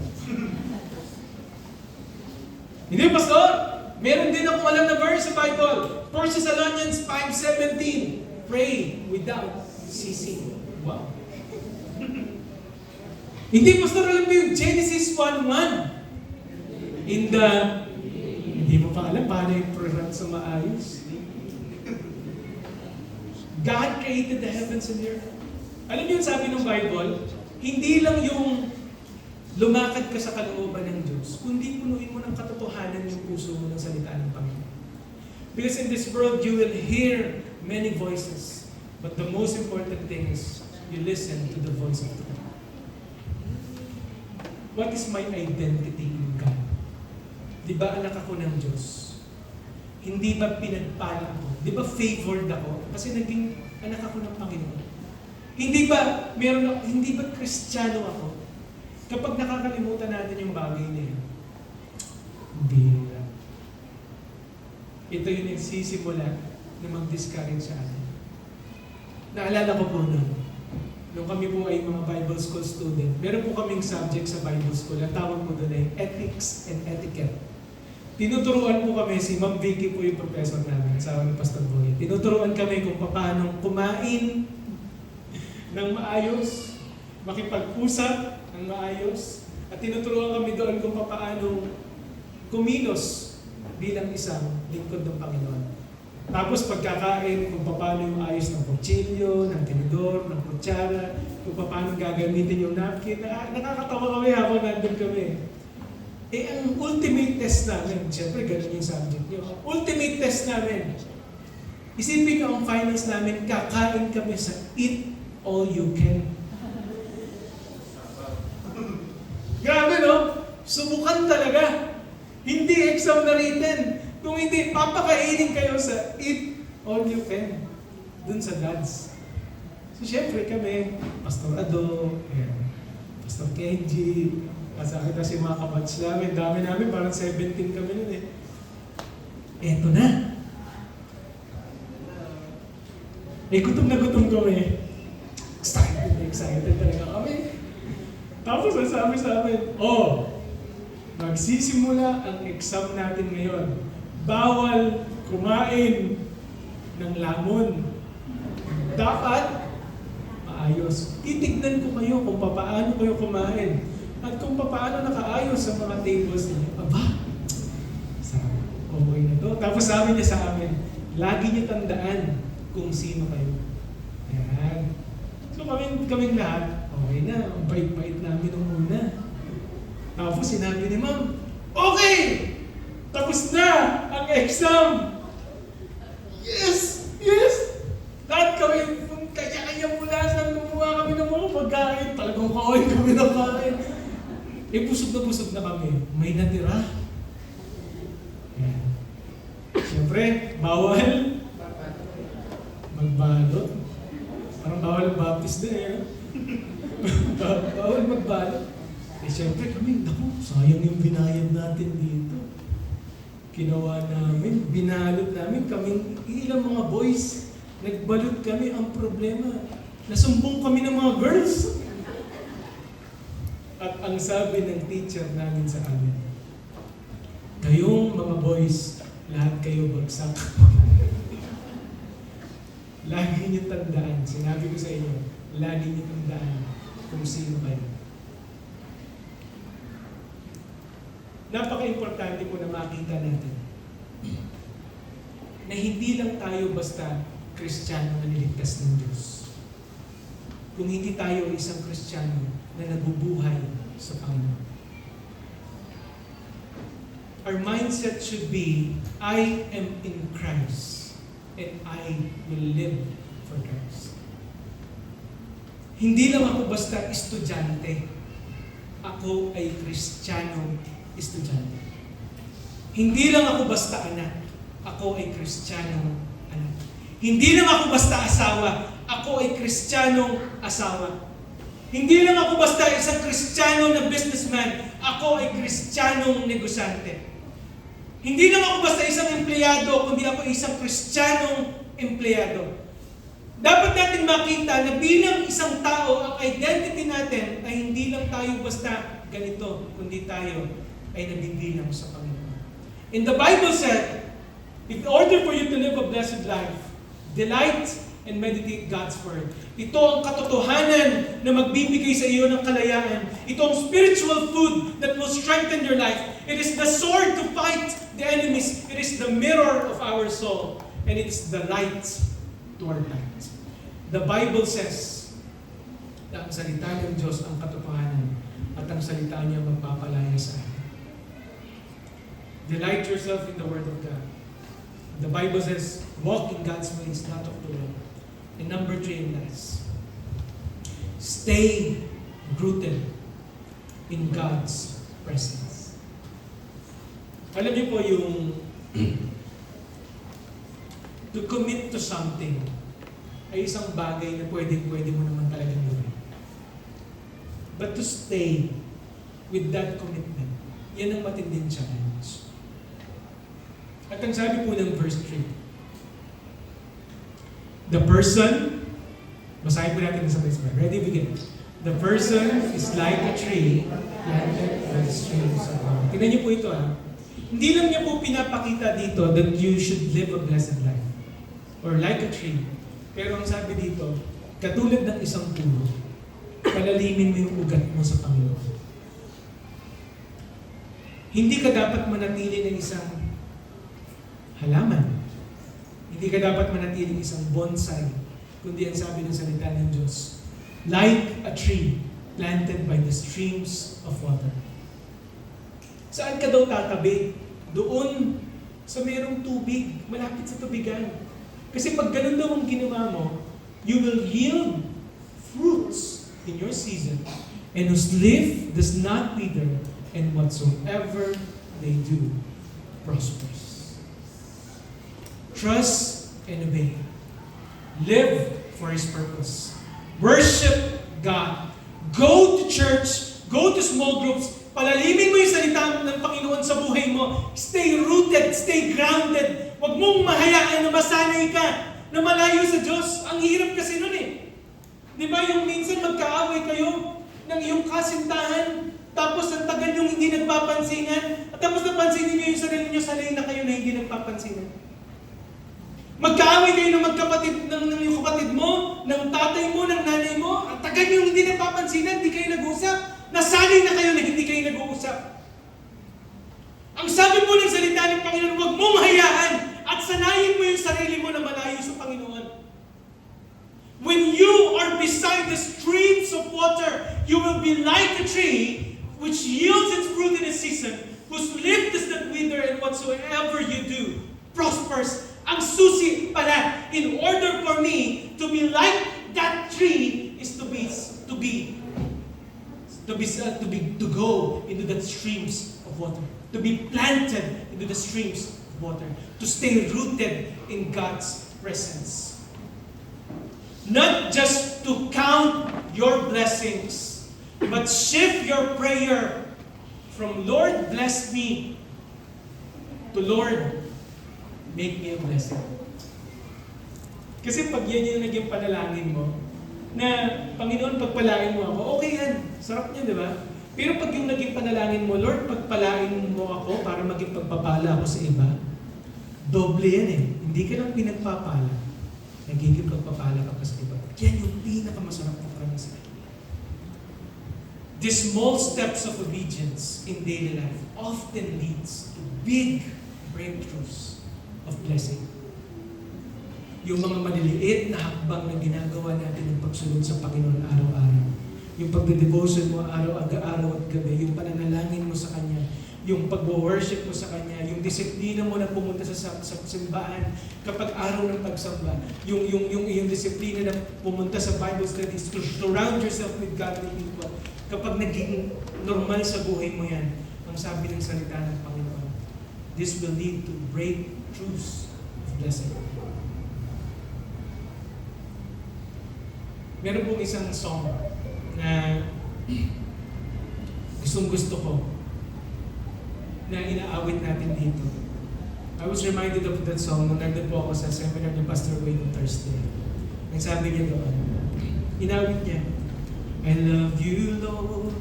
Hindi, Pastor! Meron din akong alam na verse sa Bible. 1 Thessalonians 5:17. Pray without ceasing. Wow. Hindi, Pastor, alam mo yung Genesis 1:1. Hindi mo pa alam paano yung program sa maayos. God created the heavens and the earth. Alam niyo yung sabi ng Bible, hindi lang yung lumakad ka sa kalooban ng Diyos, kundi punuin mo ng katotohanan yung puso mo ng salita ng Panginoon. Because in this world, you will hear many voices, but the most important thing is you listen to the voice of God. What is my identity in God? Di ba anak ako ng Diyos? Hindi ba pinagpala ako? Di ba favored ako? Kasi naging anak ako ng Panginoon. Hindi ba Kristiyano ako? Kapag nakakalimutan natin yung bagay na yun, bihira. Ito yung nagsisimula na mag-discourage sa atin. Naalala ko po nun, nung kami po ay mga Bible School student, meron po kaming subject sa Bible School, ang tawag po doon ay Ethics and Etiquette. Tinuturuan po kami, si Ma'am Vicky po yung professor namin, asawa ni Pastor Boy. Tinuturuan kami kung paano kumain ng maayos, makipag-usap ng maayos, at tinuturuan kami doon kung paano kumilos bilang isang lingkod ng Panginoon. Tapos pagkakain, kung paano yung ayos ng kutsilyo, ng tinidor, ng kutsara, kung paano gagamitin yung napkin. Nakakatawa kami habang nandun kami. Eh, ang ultimate test namin, siyempre ganun yung subject nyo. Ang ultimate test namin, isipin nyo ang finals namin, kakain kami sa eat all you can. Grabe, no? Subukan talaga. Hindi exam na written. Kung hindi, papakainin kayo sa eat all you can. Dun sa dads. So, syempre kami, Pastor Ado, Pastor Kenji, kasakit na si mga kabats namin. Dami namin, parang 17 kami nun eh. Eto na. Gutom na gutom kami. Excited talaga kami. Tapos ang sabi sa amin, magsisimula ang exam natin ngayon. Bawal kumain ng lamon. Dapat maayos. Titignan ko kayo kung paano kayo kumain. At kung paano nakaayos sa mga tables niyo. Aba, okay na to. Tapos sabi niya sa amin, lagi niyo tandaan kung sino kayo. Ayan. So kaming lahat, okay na. Ang bait-bait namin nung una. Tapos sinabi ni Ma'am, okay! Tapos na ang exam! Yes! Yes! Lahat kami, kanya-kanya mula saan gumawa kami ng mga pagkain. Talagang kain kami ng kain. Busog na kami. May natira. Yan. Siyempre, bawal magbalot. Parang bawal ang baptist din eh. Bawal magbalot. Siyempre kami, naku, sayang yung binayad natin dito. Ginawa namin, binalot namin, kaming ilang mga boys, nagbalot kami. Ang problema, nasumbong kami ng mga girls. At ang sabi ng teacher namin sa amin, kayong mga boys, lahat kayo bagsak. Lagi niyo tandaan, sinabi ko sa inyo, lagi niyo tandaan kung sino kayo. Napaka-importante po na makita natin na hindi lang tayo basta Kristiyano na niligtas ng Diyos. Kung hindi tayo isang Kristiyano na nabubuhay sa Panginoon. Our mindset should be, I am in Christ and I will live for Christ. Hindi lang ako basta estudyante. Ako ay Kristiyano estudyante. Hindi lang ako basta anak. Ako ay Kristiyano anak. Hindi lang ako basta asawa. Ako ay Kristiyano asawa. Hindi lang ako basta isang Kristiyano na businessman. Ako ay Kristiyanong negosyante. Hindi lang ako basta isang empleyado, kundi ako isang Kristiyanong empleyado. Dapat natin makita na bilang isang tao, ang identity natin ay hindi lang tayo basta ganito, kundi tayo ay nabibilang sa Panginoon. And the Bible said, in order for you to live a blessed life, delight and meditate God's Word. Ito ang katotohanan na magbibigay sa iyo ng kalayaan. Ito ang spiritual food that will strengthen your life. It is the sword to fight the enemies. It is the mirror of our soul. And it is the light to our light. The Bible says na ang salita ng Diyos ang katotohanan at ang salita niya magpapalaya sa atin. Delight yourself in the Word of God. The Bible says, walk in God's ways, not of the world. And number 3 and last, stay rooted in God's presence. Alam niyo po yung to commit to something ay isang bagay na pwede mo naman talagang gawin. But to stay with that commitment. Yan ang matinding challenge. At ang sabi po ng verse 3, the person, basahin po natin sa verse 5. Ready, begin. The person is like a tree planted by the streams of water. Tingnan niyo po ito Hindi lang niya po pinapakita dito that you should live a blessed life. Or like a tree. Pero ang sabi dito, katulad ng isang puno, palalimin mo yung ugat mo sa Panginoon. Hindi ka dapat manatili ng isang halaman. Hindi ka dapat manatili ng isang bonsai, kundi ang sabi ng salita ng Diyos, like a tree planted by the streams of water. Saan ka daw tatabi? Doon sa mayroong tubig, malapit sa tubigan. Kasi pag ganun daw ang ginawa mo, you will yield fruits in your season, and whose leaf does not wither, and whatsoever they do prospers. Trust and obey. Live for His purpose. Worship God. Go to church. Go to small groups. Palalimin mo yung salita ng Panginoon sa buhay mo. Stay rooted. Stay grounded. Huwag mong mahayaan na masanay ka na malayo sa Diyos. Ang hirap kasi nun Di ba yung minsan magkaaway kayo ng iyong kasintahan, tapos ang tagal yung hindi nagpapansinan, at tapos napansinin niyo yung sarili niyo, sanay na kayo na hindi nagpapansinan. Magkaaway kayo ng magkapatid, ng yung kapatid mo, ng tatay mo, ng nanay mo, at tagal yung hindi nagpapansinan, hindi kayo nag-uusap, nasanay na kayo na hindi kayo nag-uusap. Ang sabi po ng salita ng Panginoon, huwag mong hayaan at sanayin mo yung sarili mo na malayo sa Panginoon. When you are beside the streams of water, you will be like a tree which yields its fruit in its season, whose leaf does not wither, and whatsoever you do prospers. Ang susi pala, in order for me to be like that tree, is to go into the streams of water, to be planted into the streams of water, to stay rooted in God's presence. Not just to count your blessings, but shift your prayer from Lord, bless me, to Lord, make me a blessing. Kasi pag yan yung naging panalangin mo, na Panginoon, pagpalain mo ako, okay yan, sarap niya, di ba? Pero pag yung naging panalangin mo, Lord, pagpalain mo ako para maging pagpapala ako sa iba, doble yan Hindi ka lang pinagpapala, nagiging pagpapala ka pa sa iba. Yan yung pinakamasarap na karanasan. The small steps of obedience in daily life often leads to big breakthroughs of blessing. Yung mga maliliit na hakbang na ginagawa natin ng pagsunod sa Panginoon araw-araw. Yung pagde-devotion mo araw-araw at gabi, yung pananalangin mo sa Kanya, yung pag-worship mo sa Kanya, yung disiplina mo na pumunta sa simbahan kapag araw ng pagsamba, yung disiplina na pumunta sa Bible studies, to surround yourself with godly people. Kapag naging normal sa buhay mo yan, ang sabi ng salita ng Panginoon, this will lead to breakthroughs of blessing. Meron pong isang song na gustong-gusto ko na inaawit natin dito. I was reminded of that song nung nandun po ako sa seminar ni Pastor Wayne on Thursday. Ang sabi niya doon, inawit niya, I love you, Lord,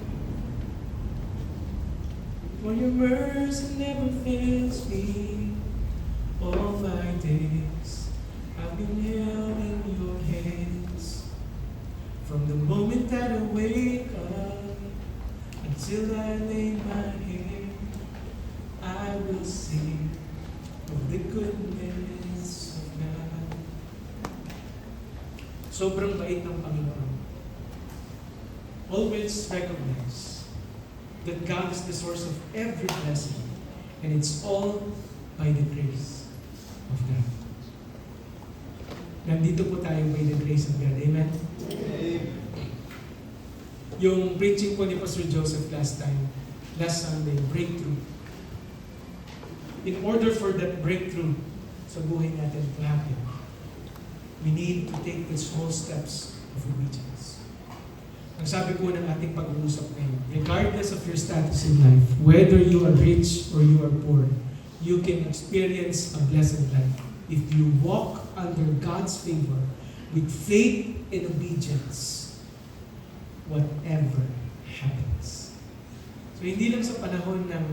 for your mercy never fails me. All my days I've been held in your hands. From the moment that I wake up until I lay my head, I will sing of the goodness of God. Sobrang bait ng Panginoon. Always recognize that God is the source of every blessing, and it's all by the grace of God. Nandito po tayo by the grace of God. Amen? Yung preaching po ni Pastor Joseph last Sunday, breakthrough. In order for that breakthrough sa buhay natin to happen, we need to take the small steps of obedience. Ang sabi po ng ating pag-uusap ngayon, regardless of your status in life, whether you are rich or you are poor, you can experience a blessed life if you walk under God's favor with faith and obedience, whatever happens. So hindi lang sa panahon ng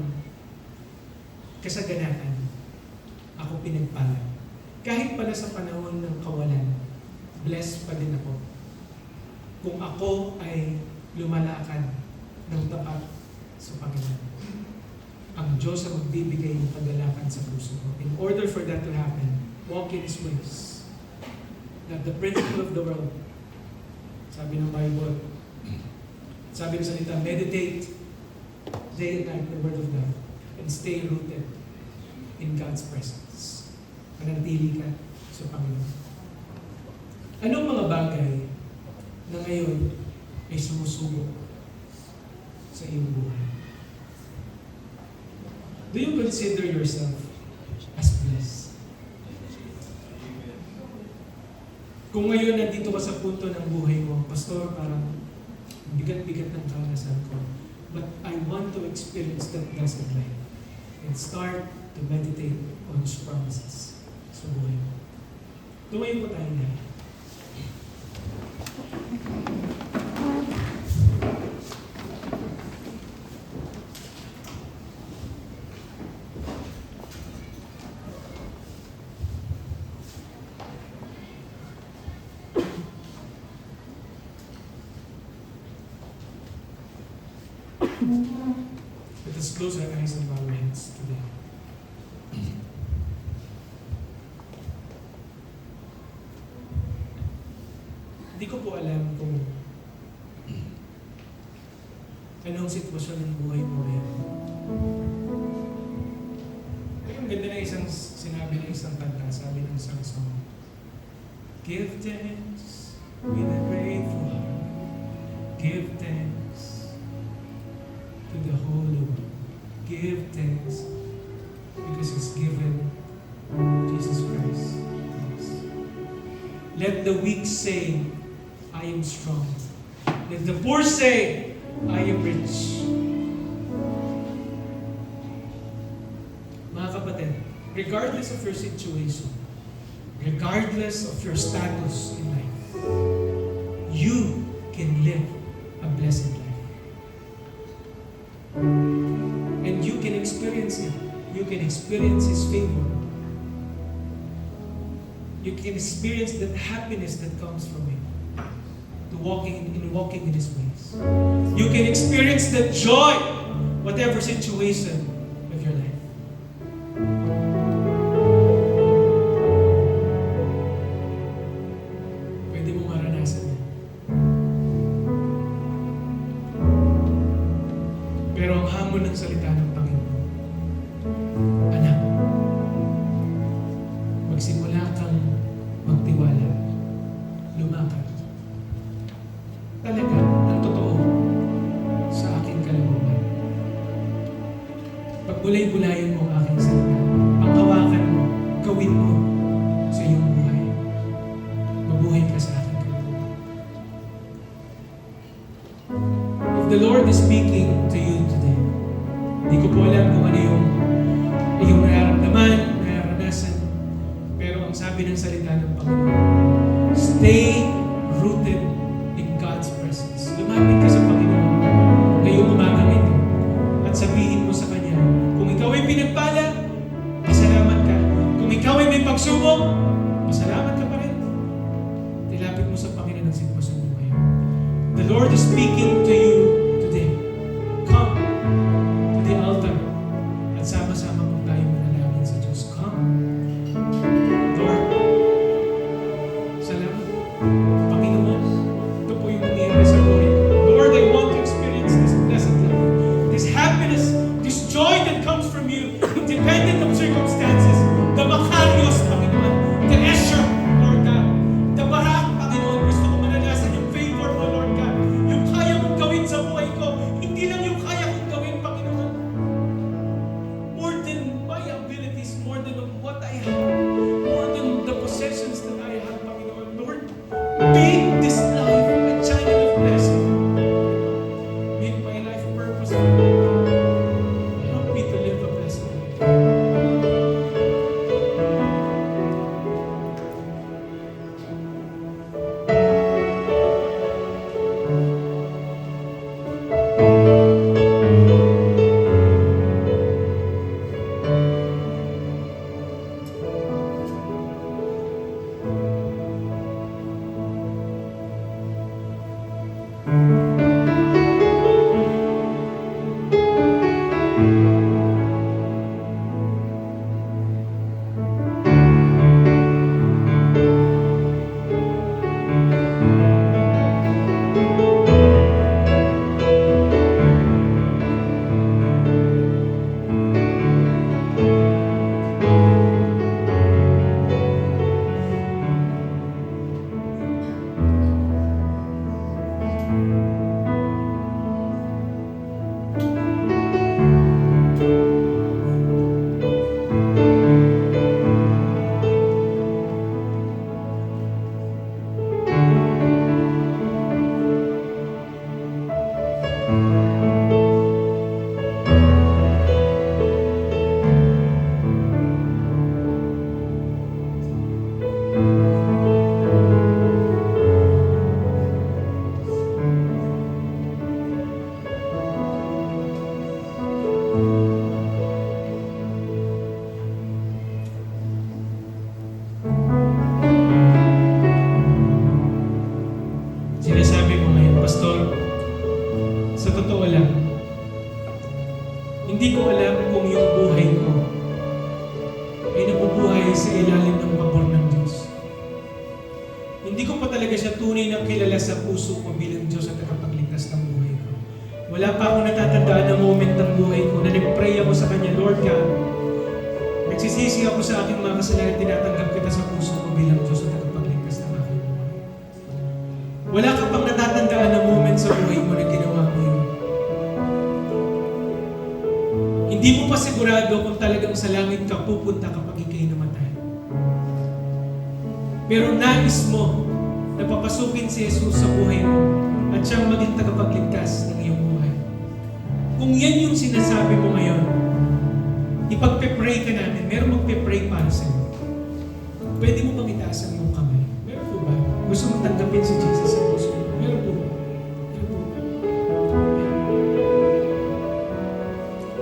kasaganahan, ako pinagpala. Kahit pala sa panahon ng kawalan, blessed pa din ako. Kung ako ay lumalakad ng tapat sa Panginoon. Ang Diyos ang magbibigay ng kagalakan sa puso ko. In order for that to happen, walk in His ways. Not the principle of the world. Sabi ng Bible, sabi ng salita, meditate day and night the Word of God and stay rooted in God's presence. Manatili ka sa Panginoon. Anong mga bagay na ngayon ay sumusubok sa iyong buhay? Do you consider yourself as blessed? Kung ngayon nandito ka sa punto ng buhay mo, Pastor, parang bigat-bigat ng karanasan ko, but I want to experience that blessed life and start to meditate on His promises sa buhay mo. Tumayo po tayo na. Let us close our eyes and bow our heads today. Hindi ko po alam kung anong sitwasyon ng buhay mo ngayon. Ang ganda na isang sinabi ng isang kanta, sabi ng isang song, give thanks with a grateful heart. Give thanks to the Holy One. Give thanks because He's given Jesus Christ to us. Let the weak say, I am strong. Let the poor say, I am rich. Mga kapatid, regardless of your situation, regardless of your status in life, you can live a blessed life. And you can experience it. You can experience His favor. You can experience that happiness that comes from Him. To walking in His ways. You can experience the joy, whatever situation of your life. Pwede mo maranasan yan. Pero ang hamon ng salita ng Panginoon, anak, magsimula kang magtiwala, lumakad. Talaga, ang totoo sa aking kalooban. Pagbulay-bulayan mo ang aking salita, panghawakan mo, gawin mo sa iyong buhay. Mabuhay ka sa aking kalooban. If the Lord is speaking to you today, hindi ko po alam kung ano yung iyong nararanasan, pero ang sabi ng salita ng Panginoon, stay rooted in God's presence. Lumapit ka sa Panginoon ngayong umagang ito at sabihin mo sa Kanya, kung ikaw ay pinagpala, pasalamat ka. Kung ikaw ay may pagsubok, pasalamat ka pa rin. Tilapit mo sa Panginoon ang sitwasyon mo ngayon. The Lord is speaking to you today. Come to the altar at sama-sama mo tayo manalangin sa Diyos. Come. Lord, salamat. Panginoon, ito po yung nangyayari sa buhay ko. Lord, I want to experience this blessed life, this happiness, this joy that comes from you, independent of circumstances, the makarios, Panginoon, the Sinasabi mo ngayon, Pastor, sa totoo lang, hindi ko alam kung yung buhay ko ay nabubuhay sa ilalim ng pabor ng Diyos. Hindi ko pa talaga siya tunay na kilala sa puso ko bilang Diyos at tagapagligtas ng buhay ko. Wala pa akong natatandaan na moment ng buhay ko na nag-pray ako sa Kanya, Lord God, nagsisisi ako sa aking mga kasalanan, tinatanggap kita sa puso ko bilang Diyos at tagapagligtas ng aking buhay. Wala ka pang natatandaan na moment sa buhay mo na ginawa mo yun. Hindi mo pa sigurado kung talagang sa langit ka pupunta kapag ikay namatay. Pero nais mo na papasukin si Jesus sa buhay mo at siyang maging tagapagligtas ng iyong buhay. Kung yan yung sinasabi mo ngayon, ipagpe-pray ka namin, meron magpe-pray para sa iyo. Pwede mo bang itaas ang iyong kamay? Meron po ba? Gusto mo tanggapin si Jesus sa puso mo? Meron po ba? Meron po ba?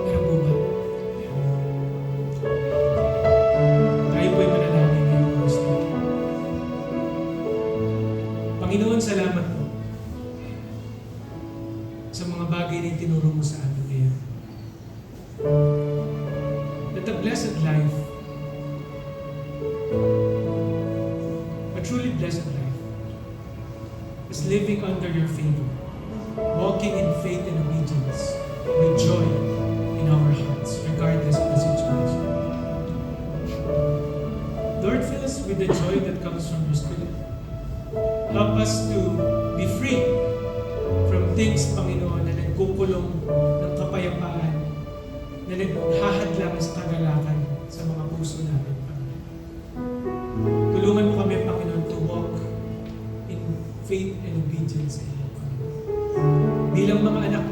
Meron po ba? Tayo po'y manalangin ngayon, Kristo. Panginoon, salamat po sa mga bagay na itinuro mo sa amin ngayon. That a blessed life, a truly blessed life, is living under your favor, walking in faith and obedience, with joy in our hearts, regardless of the situation. Lord, fill us with the joy that comes from your Spirit. Help us to be free from things, Panginoon, na nagkukulong ng kapayapaan, na naghahadlang sa kagalakan sa mga puso namin, Panginoon. Tulungan mo kami, Panginoon, to walk in faith and obedience sa iyo, Panginoon. Bilang mga anak